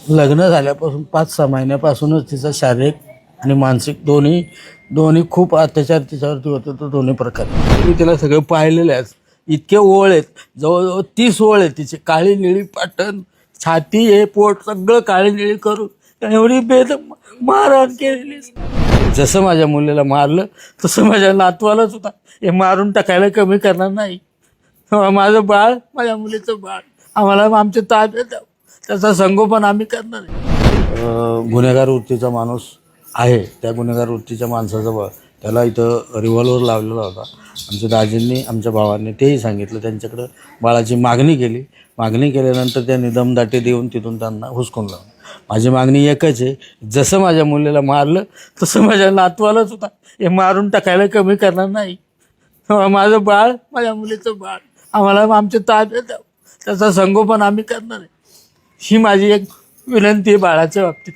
लग्न झाल्यापासून 5-6 महिन्यापासूनच तिचा शारीरिक आणि मानसिक दोन्ही खूप अत्याचार तिच्यावरती होतो. तो दोन्ही प्रकारे मी तिला सगळं पाहिलेलं आहे. इतके ओळ आहेत, जवळजवळ 30 ओळ आहेत तिची. काळी निळी पाटण, छाती, हे पोट सगळं काळी निळी करून एवढी मारहाण केलेली. जसं माझ्या मुलीला मारलं तसं माझ्या नातवालाच होता. हे मारून टाकायला कमी करणार नाही. माझं बाळ, माझ्या मुलीचं बाळ आम्हाला आमच्या ताब्यात द्यावं, त्याचा संगोपन आम्ही करणार आहे. गुन्हेगार वृत्तीचा माणूस आहे. त्या गुन्हेगार वृत्तीच्या माणसाचा त्याला इथं रिव्हॉल्वर लावलेला होता. आमच्या दाजींनी, आमच्या भावांनी तेही सांगितलं. त्यांच्याकडं बाळाची मागणी केली. मागणी केल्यानंतर त्यांनी दमदाटी देऊन तिथून त्यांना हुसकून लावलं. माझी मागणी एकच आहे, जसं माझ्या मुलीला मारलं तसं माझ्या नातवालाच होता. हे मारून टाकायला कमी करणार नाही. माझं बाळ, माझ्या मुलीचं बाळ आम्हाला आमच्या ताब्यात द्यावं, त्याचा संगोपन आम्ही करणार आहे. ही माझी एक विनंती आहे बाळाच्या बाबतीत.